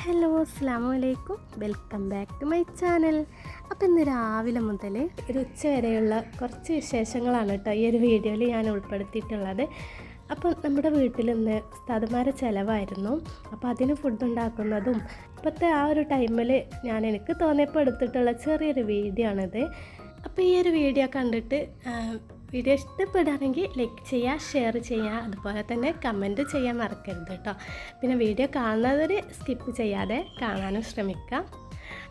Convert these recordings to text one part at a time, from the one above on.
Hello അസ്സാം വലൈക്കും, welcome back to my channel. അപ്പോൾ ഇന്ന് രാവിലെ മുതൽ ഒരു ഉച്ച വരെയുള്ള കുറച്ച് വിശേഷങ്ങളാണ് കേട്ടോ ഈ ഒരു വീഡിയോയിൽ ഞാൻ ഉൾപ്പെടുത്തിയിട്ടുള്ളത്. അപ്പോൾ നമ്മുടെ വീട്ടിൽ ഇന്ന് ഉസ്താദുമാരെ ചിലവായിരുന്നു. അപ്പോൾ അതിന് ഫുഡ് ഉണ്ടാക്കുന്നതും ഇപ്പോഴത്തെ ആ ഒരു ടൈമിൽ എനിക്ക് തോന്നിയപ്പോൾ എടുത്തിട്ടുള്ള ചെറിയൊരു വീഡിയോ ആണിത്. അപ്പോൾ ഈ ഒരു വീഡിയോ കണ്ടിട്ട് വീഡിയോ ഇഷ്ടപ്പെടുകയാണെങ്കിൽ ലൈക്ക് ചെയ്യുക, ഷെയർ ചെയ്യുക, അതുപോലെ തന്നെ കമൻറ്റ് ചെയ്യാൻ മറക്കരുത് കേട്ടോ. പിന്നെ വീഡിയോ കാണുന്നവർ സ്കിപ്പ് ചെയ്യാതെ കാണാനും ശ്രമിക്കുക.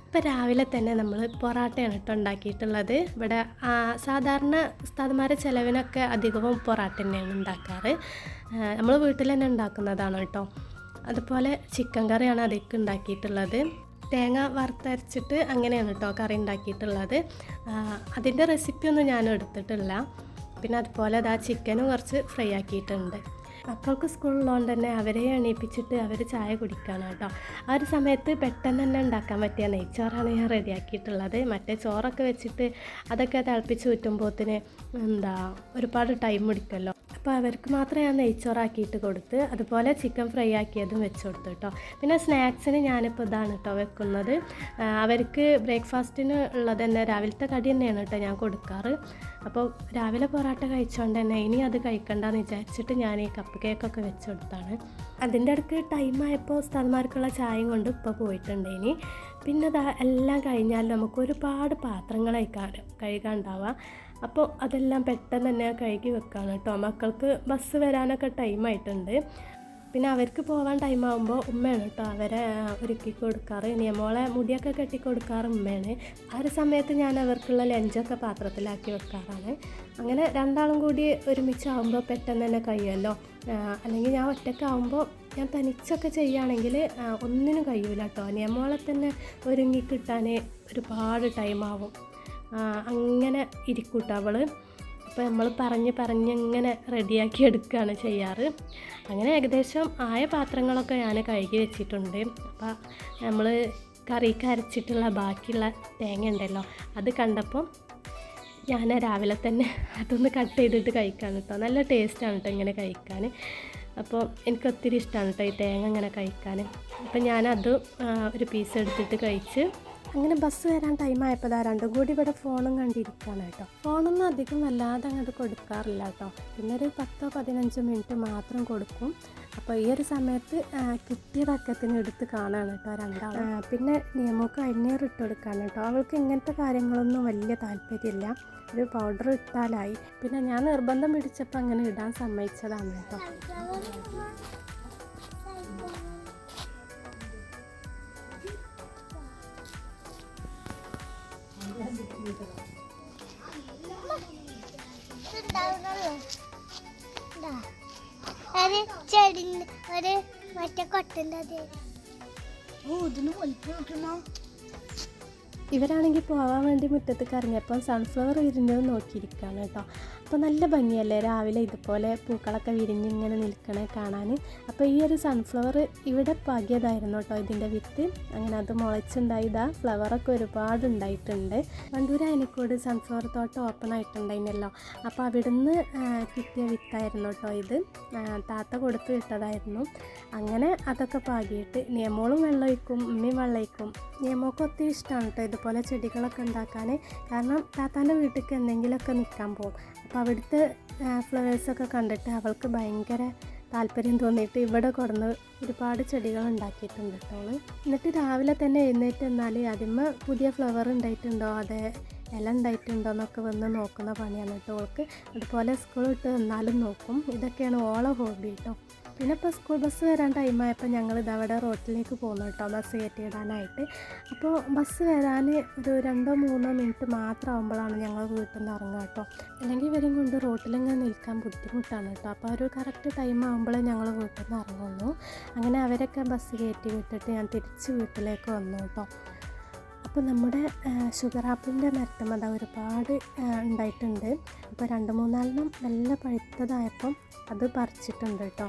ഇപ്പോൾ രാവിലെ തന്നെ നമ്മൾ പൊറാട്ടയാണ് കേട്ടോ ഉണ്ടാക്കിയിട്ടുള്ളത്. ഇവിടെ സാധാരണ ഉസ്താദുമാരെ ചിലവിനൊക്കെ അധികവും പൊറാട്ട തന്നെയാണ് ഉണ്ടാക്കാറ്. നമ്മൾ വീട്ടിൽ തന്നെ ഉണ്ടാക്കുന്നതാണ് കേട്ടോ. അതുപോലെ ചിക്കൻ കറിയാണ് അതിലേക്ക് ഉണ്ടാക്കിയിട്ടുള്ളത്. തേങ്ങ വറുത്തരച്ചിട്ട് അങ്ങനെയാണ് കേട്ടോ കറി ഉണ്ടാക്കിയിട്ടുള്ളത്. അതിൻ്റെ റെസിപ്പിയൊന്നും ഞാൻ എടുത്തിട്ടില്ല. പിന്നെ അതുപോലെ അത് ചിക്കനും കുറച്ച് ഫ്രൈ ആക്കിയിട്ടുണ്ട്. മക്കൾക്ക് സ്കൂളിലുള്ളതുകൊണ്ട് തന്നെ അവരെ എണീപ്പിച്ചിട്ട് അവർ ചായ കുടിക്കുകയാണ് കേട്ടോ. ആ ഒരു സമയത്ത് പെട്ടെന്ന് തന്നെ ഉണ്ടാക്കാൻ പറ്റിയ നെയ്ച്ചോറാണ് ഞാൻ റെഡിയാക്കിയിട്ടുള്ളത്. മറ്റേ ചോറൊക്കെ വെച്ചിട്ട് അതൊക്കെ തിളപ്പിച്ച് ഊറ്റുമ്പോഴത്തിന് ഒരുപാട് ടൈം പിടിക്കുമല്ലോ. അപ്പോൾ അവർക്ക് മാത്രമേ ഞാൻ നെയ്ച്ചോറാക്കിയിട്ട് കൊടുത്ത്, അതുപോലെ ചിക്കൻ ഫ്രൈ ആക്കിയതും വെച്ച് കൊടുത്തു കേട്ടോ. പിന്നെ സ്നാക്സിന് ഞാനിപ്പോൾ ഇതാണ് കേട്ടോ വെക്കുന്നത്. അവർക്ക് ബ്രേക്ക്ഫാസ്റ്റിന് ഉള്ളത് തന്നെ രാവിലത്തെ കടി തന്നെയാണ് കേട്ടോ ഞാൻ കൊടുക്കാറ്. അപ്പോൾ രാവിലെ പൊറാട്ട കഴിച്ചുകൊണ്ട് തന്നെ ഇനി അത് കഴിക്കണ്ടെന്ന് വിചാരിച്ചിട്ട് ഞാൻ ഈ കപ്പ് കേക്കൊക്കെ വെച്ച് കൊടുത്താണ്. അതിൻ്റെ ഇടയ്ക്ക് ടൈമായപ്പോൾ ഉസ്താദുമാർക്കുള്ള ചായയും കൊണ്ട് ഇപ്പോൾ പോയിട്ടുണ്ട്. ഇനി പിന്നെ എല്ലാം കഴിഞ്ഞാൽ നമുക്ക് ഒരുപാട് പാത്രങ്ങൾ കഴുകാനുണ്ടാവുക. അപ്പോൾ അതെല്ലാം പെട്ടെന്ന് തന്നെ കഴുകി വെക്കുകയാണ് കേട്ടോ. മക്കൾക്ക് ബസ് വരാനൊക്കെ ടൈമായിട്ടുണ്ട്. പിന്നെ അവർക്ക് പോകാൻ ടൈമാകുമ്പോൾ ഉമ്മയാണ് കേട്ടോ അവരെ ഒരുക്കി കൊടുക്കാറ്. നിയമോളെ മുടിയൊക്കെ കെട്ടി കൊടുക്കാറ് ഉമ്മയാണ്. ആ ഒരു സമയത്ത് ഞാൻ അവർക്കുള്ള ലഞ്ചൊക്കെ പാത്രത്തിലാക്കി വെക്കാറാണ്. അങ്ങനെ രണ്ടാളും കൂടി ഒരുമിച്ചാകുമ്പോൾ പെട്ടെന്ന് തന്നെ കഴിയുമല്ലോ. അല്ലെങ്കിൽ ഞാൻ ഒറ്റയ്ക്കാവുമ്പോൾ ഞാൻ തനിച്ചൊക്കെ ചെയ്യുകയാണെങ്കിൽ ഒന്നിനും കഴിയൂല കേട്ടോ. നിയമോളെ തന്നെ ഒരുങ്ങി കിട്ടാൻ ഒരുപാട് ടൈമാവും. അങ്ങനെ ഇരിക്കൂട്ടോ അവൾ. അപ്പോൾ നമ്മൾ പറഞ്ഞ് ഇങ്ങനെ റെഡിയാക്കി എടുക്കുകയാണ് ചെയ്യാറ്. അങ്ങനെ ഏകദേശം ആയ പാത്രങ്ങളൊക്കെ ഞാൻ കഴുകി വെച്ചിട്ടുണ്ട്. അപ്പോൾ നമ്മൾ കറിക്ക് അരച്ചിട്ടുള്ള ബാക്കിയുള്ള തേങ്ങ ഉണ്ടല്ലോ, അത് കണ്ടപ്പോൾ ഞാൻ രാവിലെ തന്നെ അതൊന്ന് കട്ട് ചെയ്തിട്ട് കഴിക്കാൻ കേട്ടോ. നല്ല ടേസ്റ്റാണ് കേട്ടോ ഇങ്ങനെ കഴിക്കാൻ. അപ്പോൾ എനിക്ക് ഒത്തിരി ഇഷ്ടമാണ് കേട്ടോ ഈ തേങ്ങ ഇങ്ങനെ കഴിക്കാൻ. അപ്പോൾ ഞാനത് ഒരു പീസ് എടുത്തിട്ട് കഴിച്ച് അങ്ങനെ ബസ് വരാൻ ടൈമായപ്പോൾ രണ്ടും കൂടി ഇവിടെ ഫോണും കണ്ടിരിക്കുകയാണ് കേട്ടോ. ഫോണൊന്നും അധികം വല്ലാതെ അങ്ങോട്ട് കൊടുക്കാറില്ല കേട്ടോ. പിന്നെ ഒരു 10-15 മിനിറ്റ് മാത്രം കൊടുക്കും. അപ്പോൾ ഈ ഒരു സമയത്ത് കിട്ടിയ തക്കത്തിന് എടുത്ത് കാണുകയാണ് കേട്ടോ രണ്ടാളും. പിന്നെ നിയമക്ക് അരിഞ്ഞേറ് ഇട്ട് കൊടുക്കുകയാണ് കേട്ടോ. അവൾക്ക് ഇങ്ങനത്തെ കാര്യങ്ങളൊന്നും വലിയ താല്പര്യമില്ല. ഒരു പൗഡർ ഇട്ടാലായി. പിന്നെ ഞാൻ നിർബന്ധം പിടിച്ചപ്പോൾ അങ്ങനെ ഇടാൻ സമ്മതിച്ചതാണ് കേട്ടോ. ഇവരാണെങ്കിൽ പോകാൻ വേണ്ടി മുറ്റത്ത് ഇറങ്ങിയപ്പോൾ സൺഫ്ലവർ വിരിഞ്ഞത് നോക്കിയിരിക്കുകയാണ് കേട്ടോ. അപ്പോൾ നല്ല ഭംഗിയല്ലേ രാവിലെ ഇതുപോലെ പൂക്കളൊക്കെ വിരിഞ്ഞിങ്ങനെ നിൽക്കണേ കാണാൻ. അപ്പോൾ ഈ ഒരു സൺഫ്ലവർ ഇവിടെ പാകിയതായിരുന്നു കേട്ടോ ഇതിൻ്റെ വിത്ത്. അങ്ങനെ അത് മുളച്ചുണ്ടായതാ. ഫ്ലവറൊക്കെ ഒരുപാട് ഉണ്ടായിട്ടുണ്ട്. വണ്ടൂർ അയനക്കോട് സൺഫ്ലവർ തോട്ടം ഓപ്പൺ ആയിട്ടുണ്ടായിരുന്നല്ലോ. അപ്പോൾ അവിടുന്ന് കിട്ടിയ വിത്തായിരുന്നു കേട്ടോ ഇത്. താത്ത കൊടുത്ത് വിട്ടതായിരുന്നു. അങ്ങനെ അതൊക്കെ പാകിയിട്ട് നിയമോളും വെള്ളമൊഴിക്കും, ഉമ്മയും വെള്ളമൊഴിക്കും. നിയമോക്ക് ഒത്തിരി ഇഷ്ടമാണ് കേട്ടോ ഇതുപോലെ ചെടികളൊക്കെ ഉണ്ടാക്കാൻ. കാരണം താത്താൻ്റെ വീട്ടിലേക്ക് എന്തെങ്കിലുമൊക്കെ നിൽക്കാൻ പോകും. അപ്പോൾ അവിടുത്തെ ഫ്ലവേഴ്സൊക്കെ കണ്ടിട്ട് അവൾക്ക് ഭയങ്കര താല്പര്യം തോന്നിയിട്ട് ഇവിടെ കൊടുന്ന് ഒരുപാട് ചെടികൾ ഉണ്ടാക്കിയിട്ടുണ്ട് കേട്ടോ. എന്നിട്ട് രാവിലെ തന്നെ എഴുന്നേറ്റ് എന്നാൽ അതിന്മേൽ പുതിയ ഫ്ലവർ ഉണ്ടായിട്ടുണ്ടോ, അതെ ഇല ഉണ്ടായിട്ടുണ്ടോ എന്നൊക്കെ വന്ന് നോക്കുന്ന പണിയാണ് കേട്ടോ അവൾക്ക്. അതുപോലെ സ്കൂൾ വിട്ട് വന്നാലും നോക്കും. ഇതൊക്കെയാണ് ഓളെ ഹോബി കേട്ടോ. പിന്നെ ഇപ്പോൾ സ്കൂൾ ബസ് വരാൻ ടൈമായപ്പോൾ ഞങ്ങൾ ഇതവിടെ റോട്ടിലേക്ക് പോകുന്നു കേട്ടോ ബസ് കയറ്റിയിടാനായിട്ട്. അപ്പോൾ ബസ് വരാൻ ഒരു 2-3 മിനിറ്റ് മാത്രം ആകുമ്പോഴാണ് ഞങ്ങൾ വീട്ടിൽ നിന്ന് ഇറങ്ങുക കേട്ടോ. അല്ലെങ്കിൽ ഇവരും കൊണ്ട് റോട്ടിലിങ്ങനെ നിൽക്കാൻ ബുദ്ധിമുട്ടാണ് കേട്ടോ. അപ്പോൾ ഒരു കറക്റ്റ് ടൈം ആകുമ്പോഴേ ഞങ്ങൾ വീട്ടിൽ നിന്ന് ഇറങ്ങുള്ളൂ. അങ്ങനെ അവരൊക്കെ ബസ് കയറ്റി വിട്ടിട്ട് ഞാൻ തിരിച്ച് വീട്ടിലേക്ക് വന്നു കേട്ടോ. അപ്പോൾ നമ്മുടെ ഷുഗർ ആപ്പിളിൻ്റെ മരത്തമ്മ ഒരുപാട് ഉണ്ടായിട്ടുണ്ട്. അപ്പോൾ 2-3 നല്ല പഴുത്തതായപ്പം അത് പറിച്ചിട്ടുണ്ട് കേട്ടോ.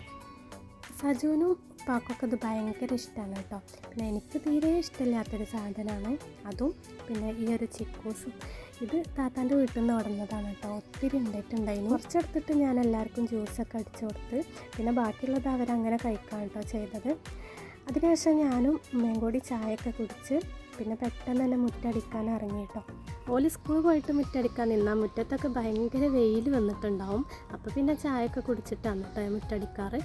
സജുവിനും ഉപ്പാക്കൊക്കെ അത് ഭയങ്കര ഇഷ്ടമാണ് കേട്ടോ. പിന്നെ എനിക്ക് തീരെ ഇഷ്ടമില്ലാത്തൊരു സാധനമാണ് അതും. പിന്നെ ഈ ഒരു ചിക്കൂസും ഇത് താത്താൻ്റെ വീട്ടിൽ നിന്ന് ഓടുന്നതാണ് കേട്ടോ. ഒത്തിരി ഉണ്ടായിട്ടുണ്ടായിരുന്നു. കുറച്ചെടുത്തിട്ട് ഞാൻ എല്ലാവർക്കും ജ്യൂസൊക്കെ അടിച്ചു കൊടുത്ത് പിന്നെ ബാക്കിയുള്ളത് അവരങ്ങനെ കഴിക്കാൻ കേട്ടോ ചെയ്തത്. അതിനുശേഷം ഞാനും ഉമ്മയും കൂടി ചായയൊക്കെ കുടിച്ച് പിന്നെ പെട്ടെന്ന് തന്നെ മുറ്റടിക്കാൻ ഇറങ്ങി കേട്ടോ. ഓല് സ്കൂൾ പോയിട്ട് മുറ്റടിക്കാൻ നിന്നാൽ മുറ്റത്തൊക്കെ ഭയങ്കര വെയിൽ വന്നിട്ടുണ്ടാവും. അപ്പോൾ പിന്നെ ചായയൊക്കെ കുടിച്ചിട്ടാണ് കേട്ടോ മുറ്റടിക്കാറ്.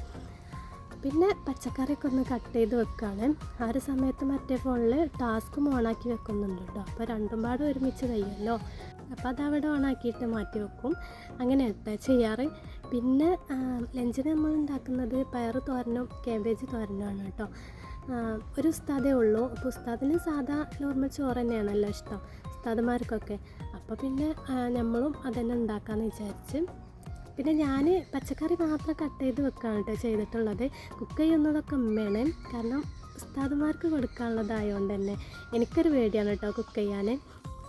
പിന്നെ പച്ചക്കറിയൊക്കെ ഒന്ന് കട്ട് ചെയ്ത് വെക്കുകയാണ്. ആ ഒരു സമയത്ത് മറ്റേ ഫോണിൽ ടാസ്കും ഓണാക്കി വെക്കുന്നുണ്ട് കേട്ടോ. അപ്പോൾ രണ്ടും പാടും ഒരുമിച്ച് കഴിയുമല്ലോ. അപ്പോൾ അതവിടെ ഓണാക്കിയിട്ട് മാറ്റി വെക്കും. അങ്ങനെ കേട്ടോ ചെയ്യാറ്. പിന്നെ ലഞ്ചിന് നമ്മൾ ഉണ്ടാക്കുന്നത് പയർ തോരനും കാബേജ് തോരനുമാണ് കേട്ടോ. ഒരു ഉസ്താദേ ഉള്ളൂ. അപ്പോൾ ഉസ്താദിന് സാധാ നോർമൽ ചോറ് തന്നെയാണല്ലോ ഇഷ്ടം ഉസ്താദുമാർക്കൊക്കെ. അപ്പോൾ പിന്നെ നമ്മളും അതന്നെ ഉണ്ടാക്കാമെന്ന് വിചാരിച്ച് പിന്നെ ഞാൻ പച്ചക്കറി മാത്രം കട്ട് ചെയ്ത് വെക്കുകയാണ് കേട്ടോ ചെയ്തിട്ടുള്ളത്. കുക്ക് ചെയ്യുന്നതൊക്കെ ഉമ്മയാണ്. കാരണം ഉസ്താദുമാർക്ക് കൊടുക്കാനുള്ളതായതുകൊണ്ട് തന്നെ എനിക്കൊരു പേടിയാണ് കേട്ടോ കുക്ക് ചെയ്യാൻ.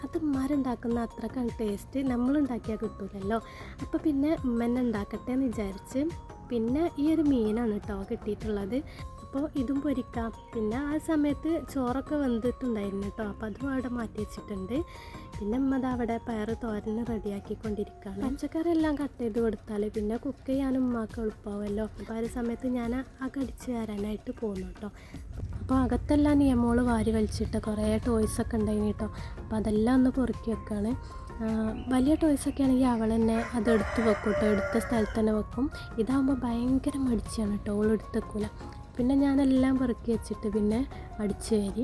അത് ഉമ്മാരുണ്ടാക്കുന്ന അത്രയ്ക്ക് ടേസ്റ്റ് നമ്മളുണ്ടാക്കിയാൽ കിട്ടില്ലല്ലോ. അപ്പോൾ പിന്നെ ഉമ്മ തന്നെ ഉണ്ടാക്കട്ടെ എന്ന് വിചാരിച്ച് പിന്നെ ഈ ഒരു മീനാണ് കേട്ടോ കിട്ടിയിട്ടുള്ളത്. അപ്പോൾ ഇതും പൊരിക്കാം. പിന്നെ ആ സമയത്ത് ചോറൊക്കെ വെന്തിട്ടുണ്ടായിരുന്നു കേട്ടോ. അപ്പോൾ അതും അവിടെ മാറ്റി വെച്ചിട്ടുണ്ട്. പിന്നെ ഉമ്മ അവിടെ പയർ തോരന് റെഡിയാക്കിക്കൊണ്ടിരിക്കുകയാണ്. പച്ചക്കറി എല്ലാം കട്ട് ചെയ്ത് കൊടുത്താൽ പിന്നെ കുക്ക് ചെയ്യാനും ഉമ്മാക്ക് എളുപ്പമാവുമല്ലോ. അപ്പോൾ ആ ഒരു സമയത്ത് ഞാൻ അടിച്ച് വരാനായിട്ട് പോകുന്നു കേട്ടോ. അപ്പോൾ അകത്തെല്ലാം നിയമോള് വാരി വലിച്ചിട്ട് കുറേ ടോയ്സൊക്കെ ഉണ്ടായിന് കേട്ടോ. അപ്പോൾ അതെല്ലാം ഒന്ന് പൊറുക്കി വെക്കുകയാണ്. വലിയ ടോയ്സൊക്കെ ആണെങ്കിൽ അവൾ തന്നെ അതെടുത്ത് വെക്കും കേട്ടോ. എടുത്ത സ്ഥലത്ത് തന്നെ വെക്കും. ഇതാകുമ്പോൾ ഭയങ്കര മടിച്ചാണ് കേട്ടോ. അവൾ എടുത്ത് വെക്കില്ല. പിന്നെ ഞാനെല്ലാം പെറുക്കി വെച്ചിട്ട് പിന്നെ അടിച്ചു കയറി.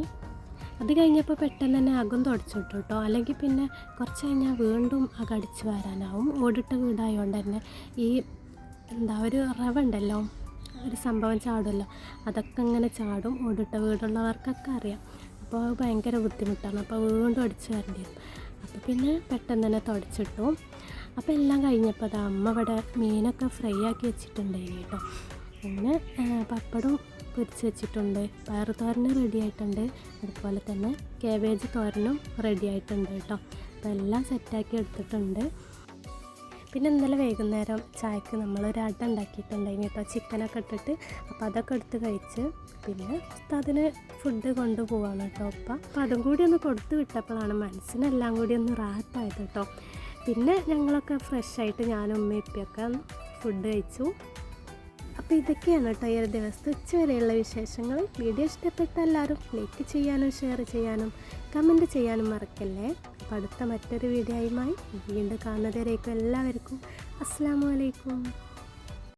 അത് കഴിഞ്ഞപ്പോൾ പെട്ടെന്ന് തന്നെ അകം തുടച്ചു വിട്ടു കേട്ടോ. അല്ലെങ്കിൽ പിന്നെ കുറച്ച് കഴിഞ്ഞാൽ വീണ്ടും അകം അടിച്ച് വരാനാവും. ഓടിട്ട വീടായതുകൊണ്ട് തന്നെ ഈ ഒരു റവ ഉണ്ടല്ലോ, ഒരു സംഭവം ചാടുമല്ലോ, അതൊക്കെ ഇങ്ങനെ ചാടും. ഓടിട്ട വീടുള്ളവർക്കൊക്കെ അറിയാം. അപ്പോൾ ഭയങ്കര ബുദ്ധിമുട്ടാണ്. അപ്പോൾ വീണ്ടും അടിച്ച് വരേണ്ടി വരും. അപ്പോൾ പിന്നെ പെട്ടെന്ന് തന്നെ തുടച്ചിട്ടു. അപ്പോൾ എല്ലാം കഴിഞ്ഞപ്പോൾ അത് അമ്മ ഇവിടെ മീനൊക്കെ ഫ്രൈ ആക്കി വെച്ചിട്ടുണ്ടായിരുന്നു കേട്ടോ. അങ്ങനെ പപ്പടം പൊരിച്ച് വെച്ചിട്ടുണ്ട്. പയർ തോരന് റെഡി ആയിട്ടുണ്ട്. അതുപോലെ തന്നെ കാബേജ് തോരനും റെഡി ആയിട്ടുണ്ട് കേട്ടോ. അപ്പോൾ എല്ലാം സെറ്റാക്കി എടുത്തിട്ടുണ്ട്. പിന്നെ ഇന്നലെ വൈകുന്നേരം ചായക്ക് നമ്മളൊരു അട ഉണ്ടാക്കിയിട്ടുണ്ടായിരുന്നു കേട്ടോ, ചിക്കനൊക്കെ ഇട്ടിട്ട്. അപ്പോൾ അതൊക്കെ എടുത്ത് കഴിച്ച് പിന്നെ ഉസ്താദിന് ഫുഡ് കൊണ്ടുപോവാണ് കേട്ടോ. അപ്പോൾ അതും കൂടി ഒന്ന് കൊടുത്ത് വിട്ടപ്പോഴാണ് മനസ്സിനെല്ലാം കൂടി ഒന്ന് റാഹത്തായത് കേട്ടോ. പിന്നെ ഞങ്ങളൊക്കെ ഫ്രഷായിട്ട് ഞാനും ഉമ്മയും ഇപ്പൊക്കെ ഫുഡ് കഴിച്ചു. അപ്പോൾ ഇതൊക്കെയാണ് കേട്ടോ ഈ ഒരു ദിവസത്തെ ഉച്ചവരെയുള്ള വിശേഷങ്ങൾ. വീഡിയോ ഇഷ്ടപ്പെട്ട എല്ലാവരും ലൈക്ക് ചെയ്യാനും ഷെയർ ചെയ്യാനും കമൻറ്റ് ചെയ്യാനും മറക്കല്ലേ. അപ്പോൾ അടുത്ത മറ്റൊരു വീഡിയോയുമായി വീണ്ടും കാണുന്നതുവരേക്കും എല്ലാവർക്കും അസ്സലാമു അലൈക്കും.